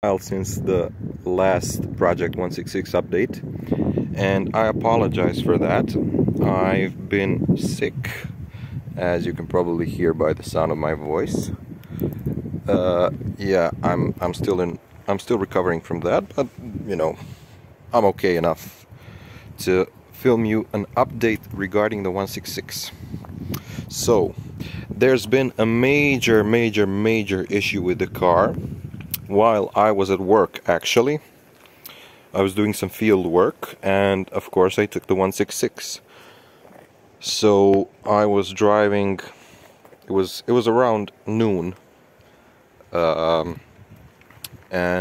while since the last Project 166 update, and I apologize for that. I've been sick, as you can probably hear by the sound of my voice. Yeah, I'm still recovering from that, but you know, I'm okay enough to film you an update regarding the 166. So there's been a major issue with the car while I was at work. Actually, I was doing some field work, and of course I took the 166. So I was driving, it was around noon, and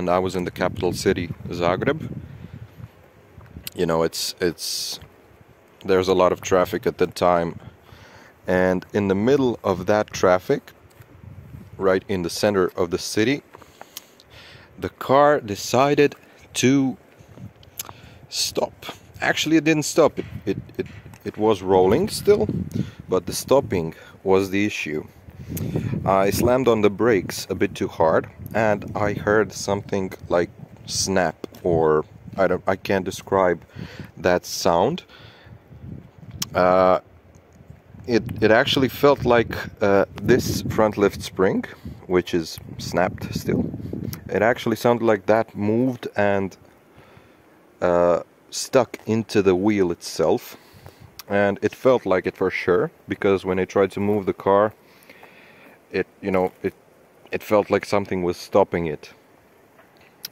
I was in the capital city, Zagreb. You know, there's a lot of traffic at that time, and in the middle of that traffic, right in the center of the city, the car decided to stop. Actually, it didn't stop. It was rolling still, but the stopping was the issue. I slammed on the brakes a bit too hard, and I heard something like snap, or I can't describe that sound. It actually felt like this front lift spring, which is snapped still. It actually sounded like that moved and stuck into the wheel itself, and it felt like it for sure, because when I tried to move the car, it felt like something was stopping it.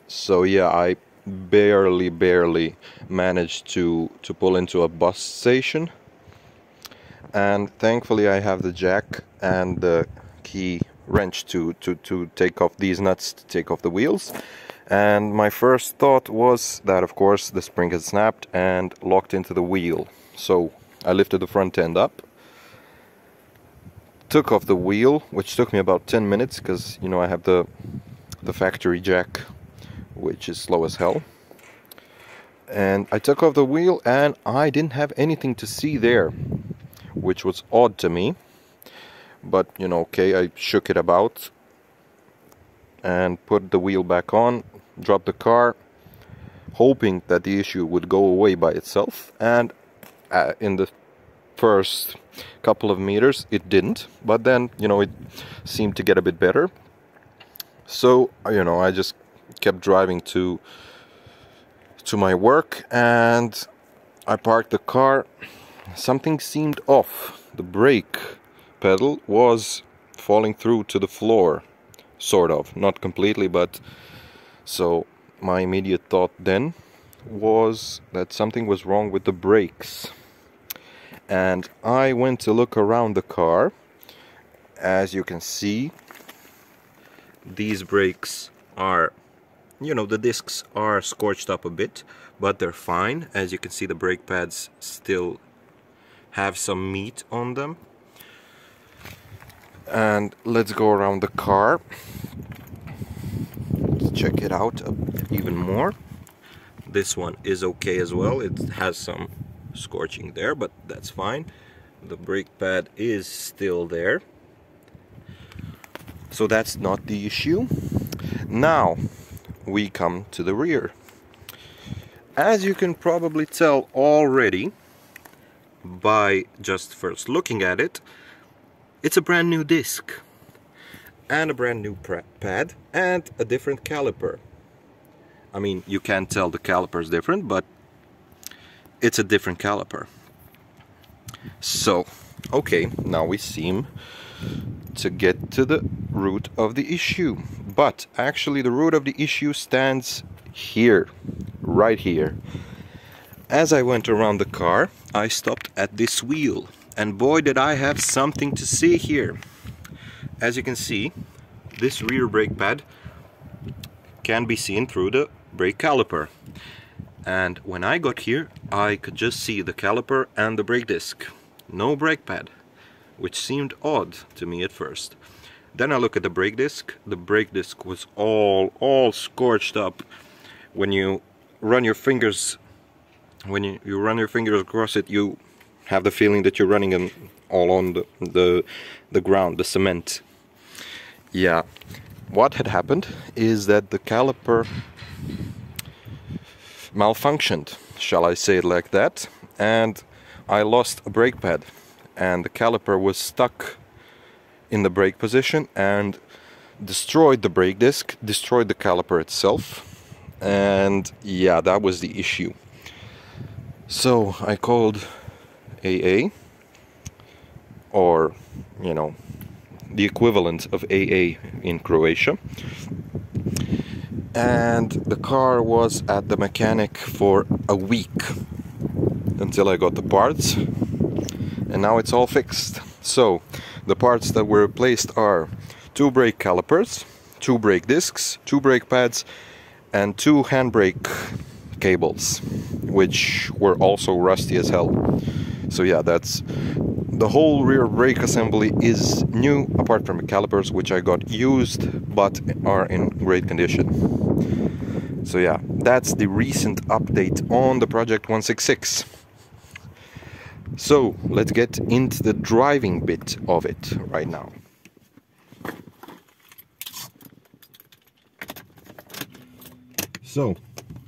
So yeah, I barely managed to pull into a bus station, and thankfully I have the jack and the key wrench to take off these nuts, to take off the wheels. And my first thought was that of course the spring had snapped and locked into the wheel. So I lifted the front end up, took off the wheel, which took me about 10 minutes, because you know I have the factory jack, which is slow as hell. And I took off the wheel, and I didn't have anything to see there, which was odd to me. But you know, okay, I shook it about and put the wheel back on, dropped the car, hoping that the issue would go away by itself. And in the first couple of meters it didn't, but then you know it seemed to get a bit better. So you know, I just kept driving to my work, and I parked the car. Something seemed off. The brake pedal was falling through to the floor, sort of, not completely, but so my immediate thought then was that something was wrong with the brakes. And I went to look around the car. As you can see, these brakes are, you know, the discs are scorched up a bit, but they're fine. As you can see, the brake pads still have some meat on them. And let's go around the car. Let's check it out even more. This one is okay as well. It has some scorching there, but that's fine. The brake pad is still there, so that's not the issue. Now we come to the rear. As you can probably tell already by just first looking at it, it's a brand new disc and a brand new pad and a different caliper. I mean, you can't tell the caliper is different, but it's a different caliper. So, okay, now we seem to get to the root of the issue. But actually the root of the issue stands here, right here. As I went around the car, I stopped at this wheel, and boy did I have something to see here. As you can see, this rear brake pad can be seen through the brake caliper. And when I got here, I could just see the caliper and the brake disc. No brake pad, which seemed odd to me at first. Then I look at the brake disc. The brake disc was all scorched up. When you run your fingers, across it, you have the feeling that you're running all on the ground, the cement. Yeah. what had happened is that the caliper malfunctioned, shall I say it like that, and I lost a brake pad, and the caliper was stuck in the brake position and destroyed the brake disc, destroyed the caliper itself, and yeah, that was the issue. So I called AA, or you know, the equivalent of AA in Croatia, and the car was at the mechanic for a week until I got the parts, and now it's all fixed. So the parts that were replaced are 2 brake calipers, 2 brake discs, 2 brake pads, and 2 handbrake cables, which were also rusty as hell. So yeah, that's the whole rear brake assembly is new, apart from the calipers, which I got used but are in great condition. So yeah, that's the recent update on the Project 166. So let's get into the driving bit of it right now. So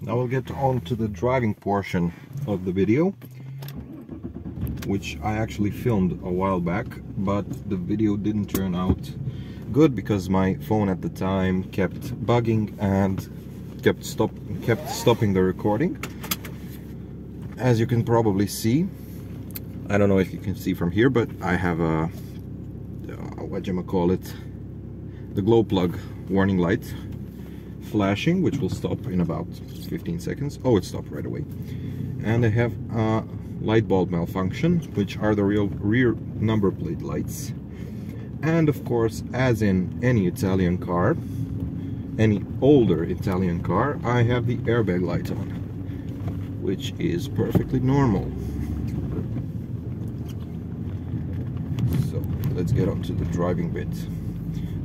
now we'll get on to the driving portion of the video, which I actually filmed a while back, but the video didn't turn out good because my phone at the time kept bugging and kept stopping the recording. As you can probably see, I don't know if you can see from here, but I have a the glow plug warning light flashing, which will stop in about 15 seconds. Oh, it stopped right away. And I have a light bulb malfunction, which are the rear number plate lights. And of course, as in any Italian car, any older Italian car, I have the airbag light on, which is perfectly normal. So let's get on to the driving bit.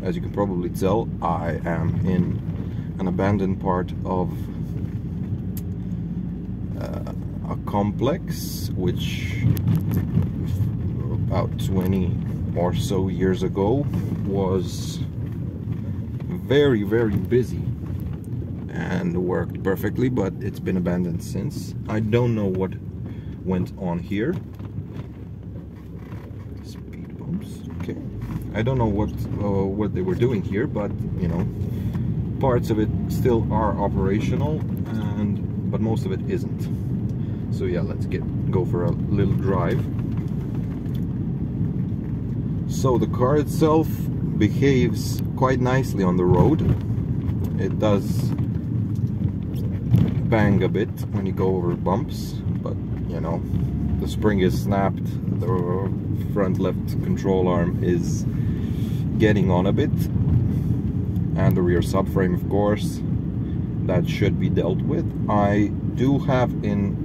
As you can probably tell, I am in an abandoned part of a complex which about 20 or so years ago was very busy and worked perfectly, but it's been abandoned since. I don't know what went on here. Speed bumps, okay. I don't know what they were doing here, but you know, parts of it still are operational, but most of it isn't. So yeah, let's go for a little drive. So the car itself behaves quite nicely on the road. It does bang a bit when you go over bumps, but you know, the spring is snapped, the front left control arm is getting on a bit, and the rear subframe, of course, that should be dealt with. I do have in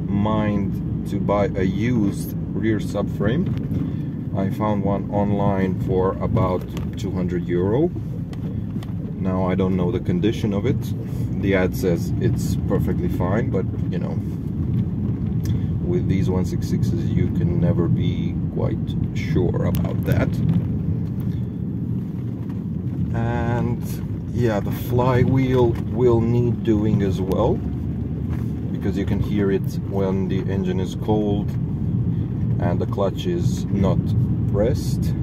mind to buy a used rear subframe. I found one online for about 200 euro. Now I don't know the condition of it. The ad says it's perfectly fine, but you know, with these 166s you can never be quite sure about that. And yeah, the flywheel will need doing as well, because you can hear it when the engine is cold and the clutch is not pressed.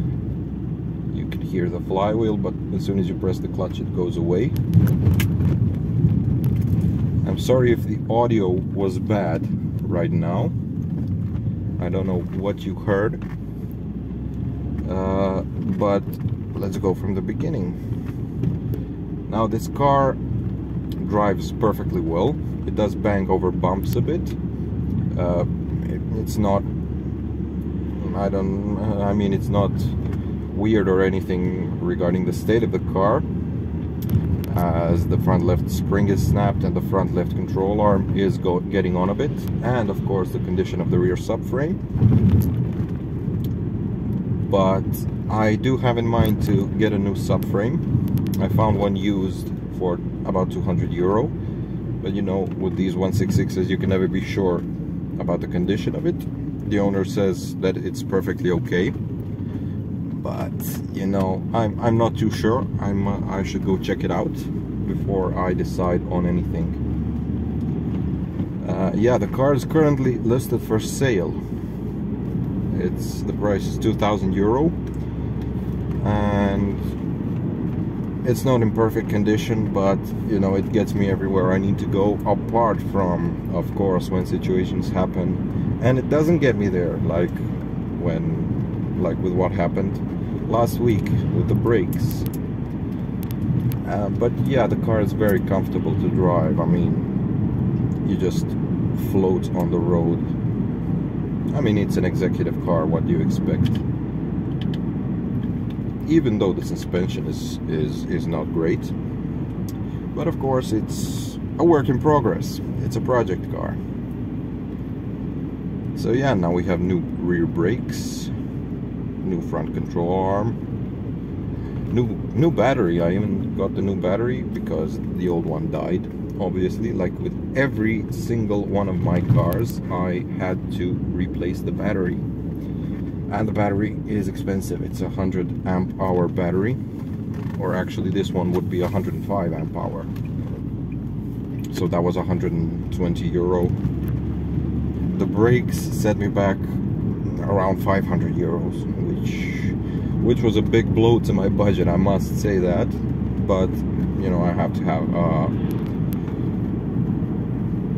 You can hear the flywheel, but as soon as you press the clutch it goes away. I'm sorry if the audio was bad right now. I don't know what you heard, but let's go from the beginning. Now this car drives perfectly well. It does bang over bumps a bit. It's not, I mean, it's not weird or anything regarding the state of the car, as the front left spring is snapped and the front left control arm is getting on a bit, and of course the condition of the rear subframe. But I do have in mind to get a new subframe. I found one used for about 200 euro, but you know, with these 166s you can never be sure about the condition of it. The owner says that it's perfectly okay, but you know, I'm not too sure. I should go check it out before I decide on anything. Yeah, the car is currently listed for sale. The price is €2,000, and it's not in perfect condition, but you know, it gets me everywhere I need to go, apart from, of course, when situations happen and it doesn't get me there, like with what happened last week with the brakes. But yeah, the car is very comfortable to drive. I mean, you just float on the road. I mean, it's an executive car, what do you expect? Even though the suspension is not great, but of course it's a work in progress. It's a project car. So yeah, now we have new rear brakes, new front control arm, new battery. I even got the new battery because the old one died, obviously. Like with every single one of my cars, I had to replace the battery. And the battery is expensive. It's a 100 amp hour battery, or actually this one would be 105 amp hour. So that was €120. The brakes set me back around €500, which was a big blow to my budget, I must say that. But you know, I have to have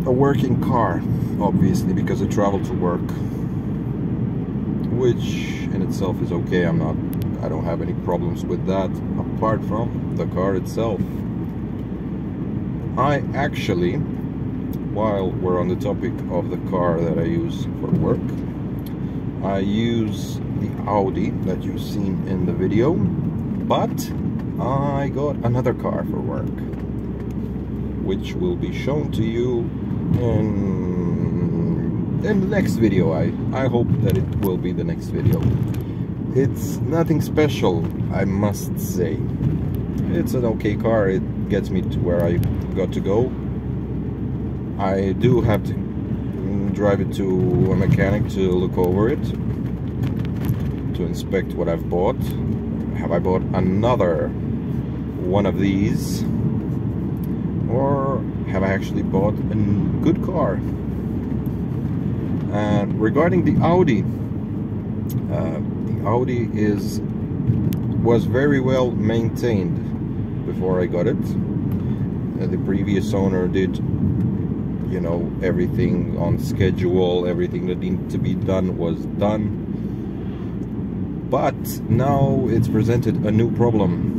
a working car, obviously, because I travel to work, which in itself is okay. I don't have any problems with that, apart from the car itself. I actually, while we're on the topic of the car that I use for work, I use the Audi that you've seen in the video, but I got another car for work, which will be shown to you in the next video. I hope that it will be the next video. It's nothing special, I must say. It's an okay car. It gets me to where I got to go. I do have to drive it to a mechanic to look over it, to inspect what I've bought. Have I bought another one of these, or have I actually bought a good car? And regarding the Audi was very well maintained before I got it. The previous owner did, you know, everything on schedule. Everything that needed to be done was done. But now it's presented a new problem.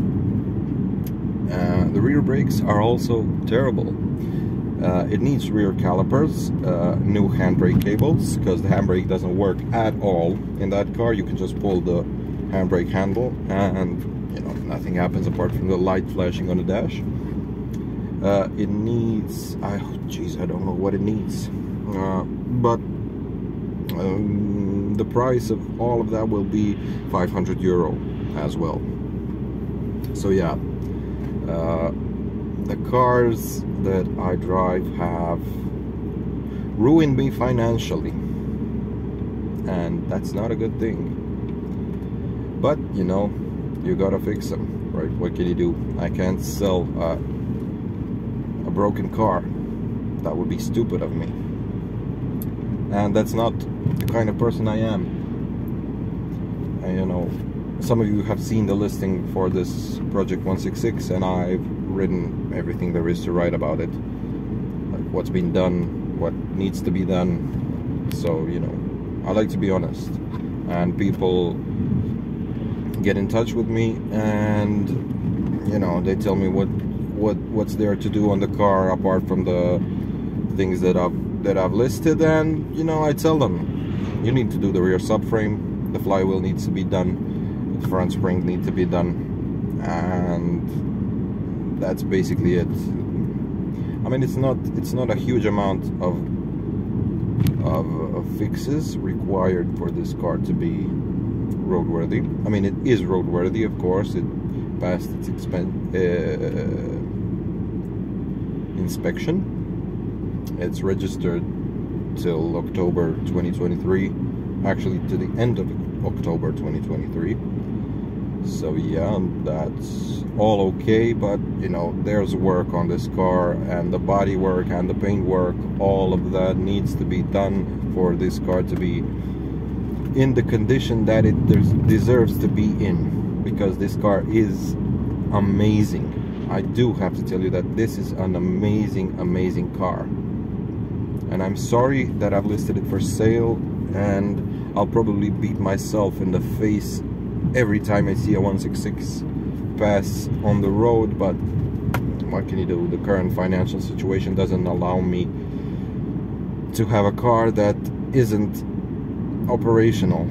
The rear brakes are also terrible. It needs rear calipers, new handbrake cables, because the handbrake doesn't work at all in that car. You can just pull the handbrake handle and, you know, nothing happens apart from the light flashing on the dash. It needs, I don't know what it needs, but the price of all of that will be €500 as well. So yeah, the cars that I drive have ruined me financially, and that's not a good thing. But you know, you gotta fix them, right? What can you do? I can't sell a broken car. That would be stupid of me, and that's not the kind of person I am. And you know, some of you have seen the listing for this Project 166, and I've written everything there is to write about it, like what's been done, what needs to be done. So you know, I like to be honest, and people get in touch with me, and you know, they tell me what's there to do on the car apart from the things that I've listed, and you know, I tell them, you need to do the rear subframe, the flywheel needs to be done, the front spring needs to be done, and that's basically it. I mean, it's not a huge amount of fixes required for this car to be roadworthy. I mean, it is roadworthy, of course. It passed its inspection. It's registered till October 2023, actually to the end of October 2023. So yeah, that's all okay, but you know, there's work on this car, and the body work and the paint work, all of that needs to be done for this car to be in the condition that it deserves to be in, because this car is amazing. I do have to tell you that this is an amazing car, and I'm sorry that I've listed it for sale, and I'll probably beat myself in the face every time I see a 166 pass on the road, but what can you do? The current financial situation doesn't allow me to have a car that isn't operational.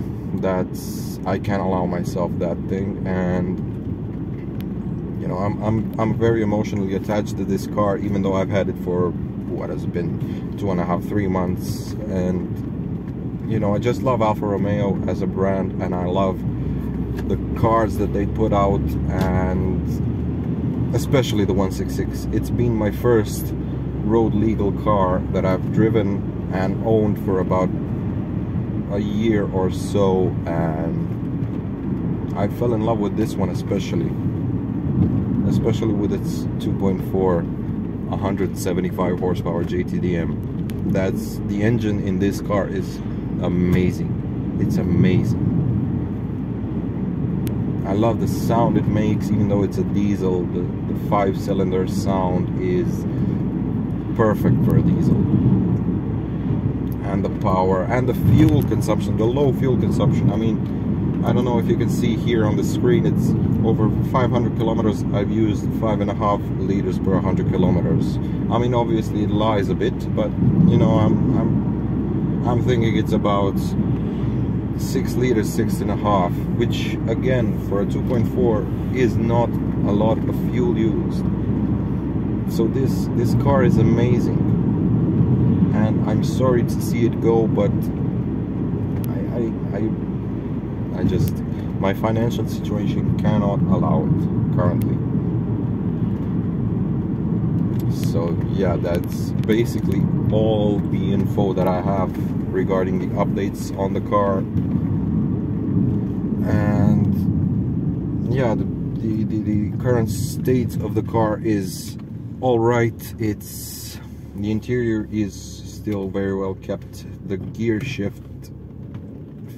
I can't allow myself that thing, and you know, I'm very emotionally attached to this car, even though I've had it for what has it been, 2.5-3 months, and you know, I just love Alfa Romeo as a brand, and I love the cars that they put out, and especially the 166. It's been my first road legal car that I've driven and owned for about a year or so, and I fell in love with this one, especially with its 2.4 175 horsepower JTDM. That's the engine in this car is amazing. It's amazing. I love the sound it makes, even though it's a diesel. The 5-cylinder sound is perfect for a diesel. And the power and the fuel consumption, the low fuel consumption. I mean, I don't know if you can see here on the screen, it's over 500 kilometers. I've used 5.5 liters per 100 kilometers. I mean, obviously it lies a bit, but you know, I'm thinking it's about 6 liters, 6.5, which again for a 2.4 is not a lot of fuel used. So this car is amazing, and I'm sorry to see it go, but I just, my financial situation cannot allow it currently. So yeah, that's basically all the info that I have regarding the updates on the car. And yeah, the current state of the car is all right. The interior is still very well kept. The gear shift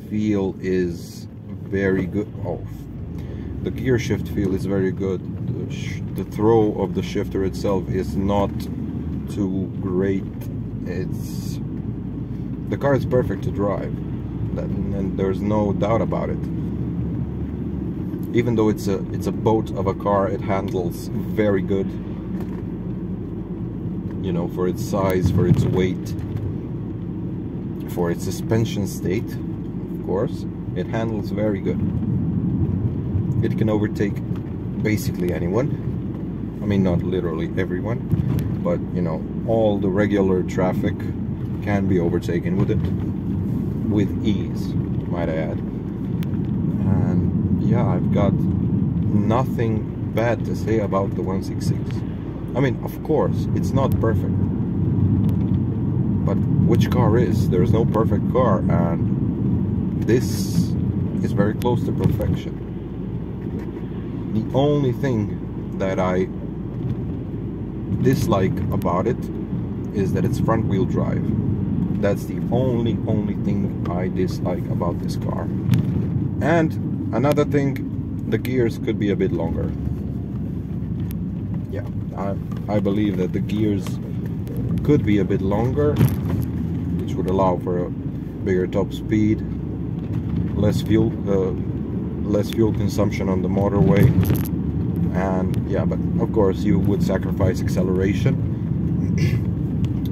feel is very good. The gear shift feel is very good. The throw of the shifter itself is not too great. The car is perfect to drive, and there's no doubt about it. Even though it's a boat of a car, it handles very good. You know, for its size, for its weight, for its suspension state, of course, it handles very good. It can overtake basically anyone. I mean, not literally everyone, but you know, all the regular traffic can be overtaken with it with ease, might I add. And yeah, I've got nothing bad to say about the 166. I mean, of course, it's not perfect, but which car is? There's no perfect car, and this is very close to perfection. The only thing that I dislike about it is that it's front wheel drive. That's the only thing I dislike about this car. And another thing, the gears could be a bit longer. Yeah, I believe that the gears could be a bit longer, which would allow for a bigger top speed, less fuel consumption on the motorway, and yeah, but of course you would sacrifice acceleration,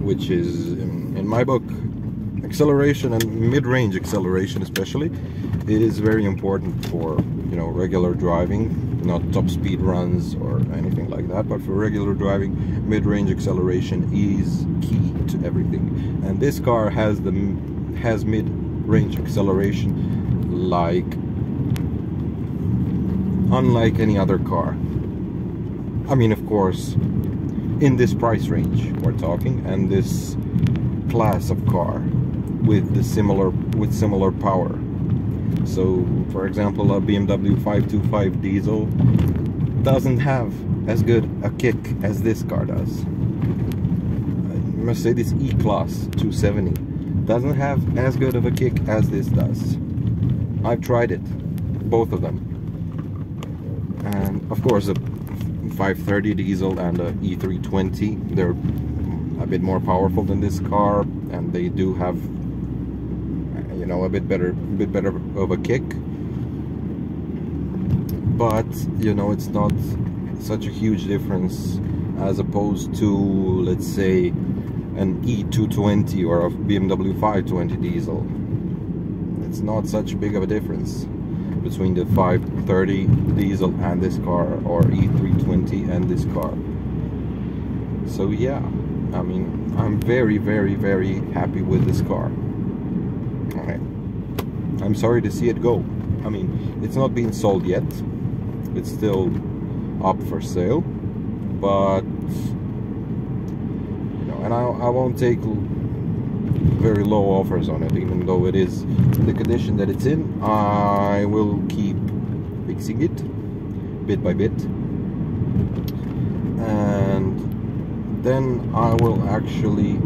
which is in my book, acceleration and mid-range acceleration especially is very important for, you know, regular driving, not top speed runs or anything like that, but for regular driving, mid-range acceleration is key to everything. And this car has mid-range acceleration unlike any other car. I mean, of course, in this price range we're talking, and this class of car with similar power. So, for example, a BMW 525 diesel doesn't have as good a kick as this car does. Mercedes E-Class 270 doesn't have as good of a kick as this does. I've tried it, both of them. And of course a 530 diesel and a E320, they're a bit more powerful than this car, and they do have, you know, a bit better of a kick. But you know, it's not such a huge difference as opposed to, let's say, an E220 or a BMW 520 diesel. It's not such big of a difference between the 530 diesel and this car, or E320 and this car. So yeah, I mean, I'm very happy with this car. Okay. I'm sorry to see it go. I mean, it's not being sold yet. It's still up for sale, but you know, and I won't take very low offers on it, even though it is in the condition that it's in. I will keep fixing it bit by bit, and then I will actually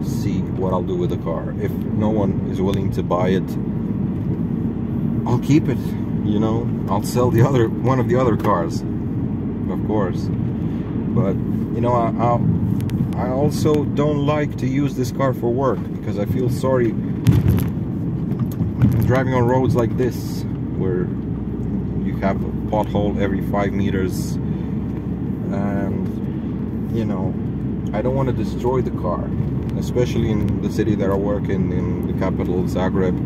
see what I'll do with the car. If no one is willing to buy it, I'll keep it. You know, I'll sell the other one of the other cars, of course. But you know, I also don't like to use this car for work, because I feel sorry driving on roads like this, where you have a pothole every 5 meters, and you know, I don't want to destroy the car, especially in the city that I work in the capital, Zagreb.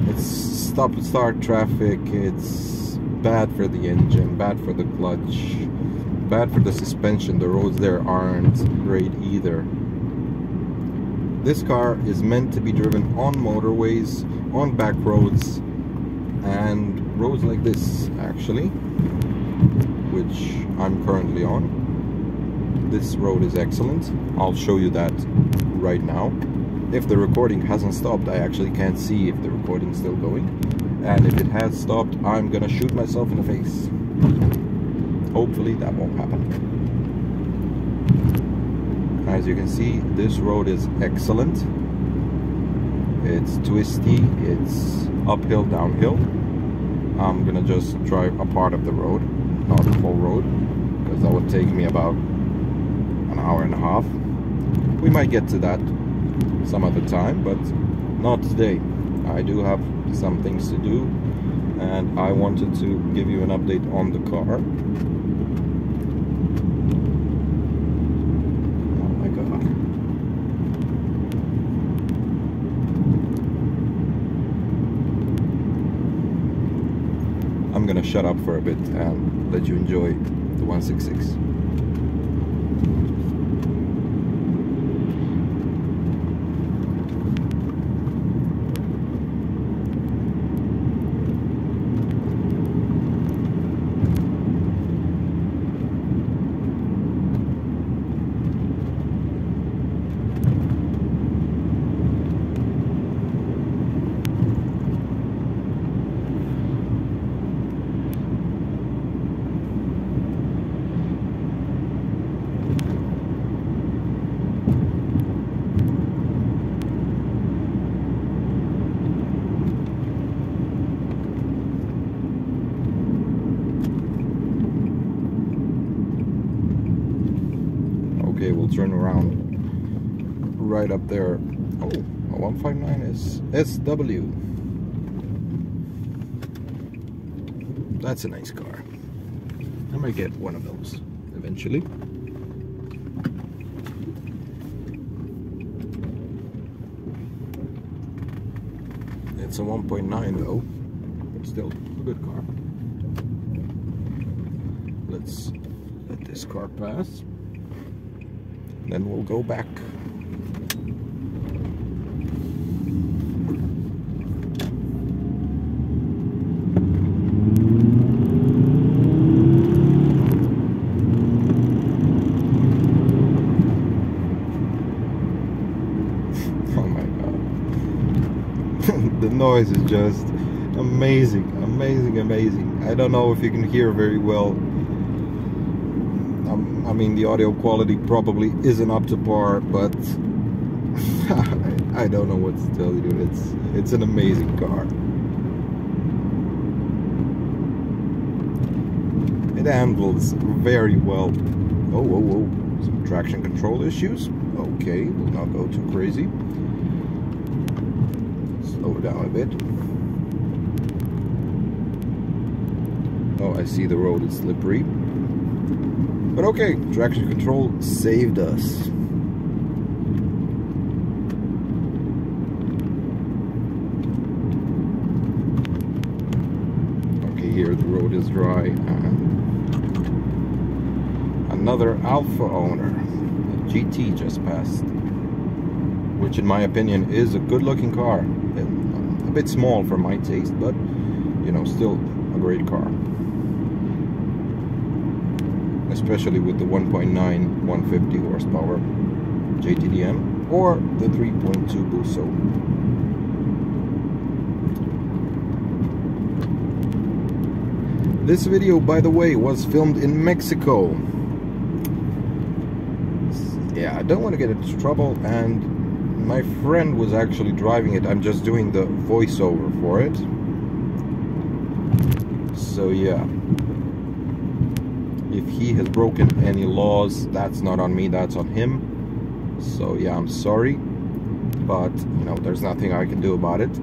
It's stop and start traffic. It's bad for the engine, bad for the clutch, bad for the suspension. The roads there aren't great either. This car is meant to be driven on motorways, on back roads, and roads like this, actually, which I'm currently on. This road is excellent. I'll show you that right now. If the recording hasn't stopped, I actually can't see if the recording's still going. And if it has stopped, I'm gonna shoot myself in the face. Hopefully that won't happen. As you can see, this road is excellent. It's twisty, it's uphill, downhill. I'm gonna just drive a part of the road, not the whole road, because that would take me about an hour and a half. We might get to that some other time, but not today. I do have some things to do, and I wanted to give you an update on the car. Oh my god. I'm gonna shut up for a bit and let you enjoy the 166. Okay, we'll turn around right up there. Oh, a 159 is SW. That's a nice car. I might get one of those eventually. It's a 1.9 though, but still a good car. Let's let this car pass. Then we'll go back. Oh my god. The noise is just amazing, amazing, amazing. I don't know if you can hear very well. I mean, the audio quality probably isn't up to par, but I don't know what to tell you. It's an amazing car. It handles very well. Oh, some traction control issues. Okay, we'll not go too crazy. Slow down a bit. Oh, I see the road is slippery. But okay, traction control saved us. Okay, here the road is dry. And another Alfa owner. A GT just passed. Which in my opinion is a good looking car. A bit small for my taste, but you know, still a great car. Especially with the 1.9 150 horsepower JTDM or the 3.2 Buso. This video, by the way, was filmed in Mexico. Yeah, I don't want to get into trouble, and my friend was actually driving it. I'm just doing the voiceover for it. So yeah, if he has broken any laws, that's not on me, that's on him. So yeah, I'm sorry, but you know, there's nothing I can do about it.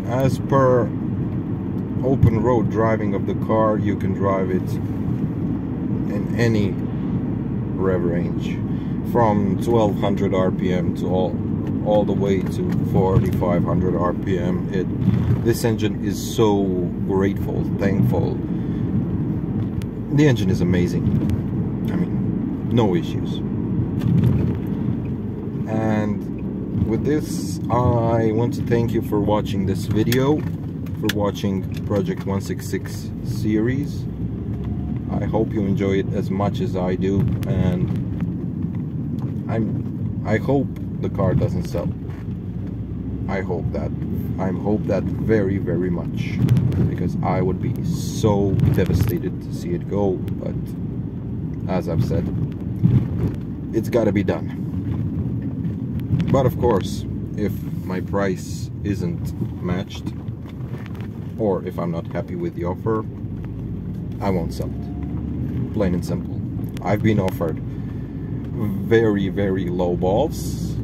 As per open road driving of the car, you can drive it in any rev range from 1200 RPM to all the way to 4500 RPM. This engine is so grateful, thankful. The engine is amazing. I mean, no issues. And with this, I want to thank you for watching this video, for watching Project 166 series. I hope you enjoy it as much as I do, and I hope the car doesn't sell. I hope that very, very much, because I would be so devastated to see it go. But as I've said, it's got to be done. But of course, if my price isn't matched, or if I'm not happy with the offer, I won't sell it. Plain and simple. I've been offered very, very low balls.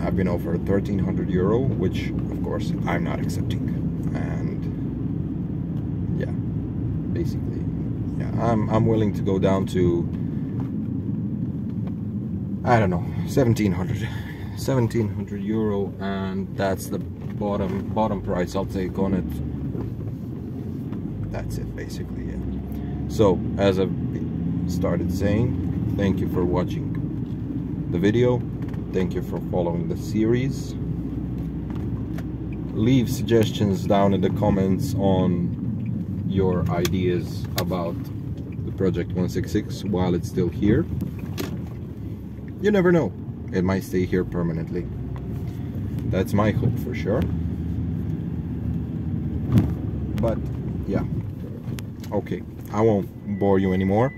I've been offered €1,300, which of course I'm not accepting. And yeah, basically, yeah, I'm willing to go down to, I don't know, €1,700, and that's the bottom price I'll take on it. That's it, basically. Yeah. So as I've started saying, thank you for watching the video. Thank you for following the series. Leave suggestions down in the comments on your ideas about the Project 166 while it's still here. You never know, it might stay here permanently. That's my hope for sure. But yeah, okay, I won't bore you anymore.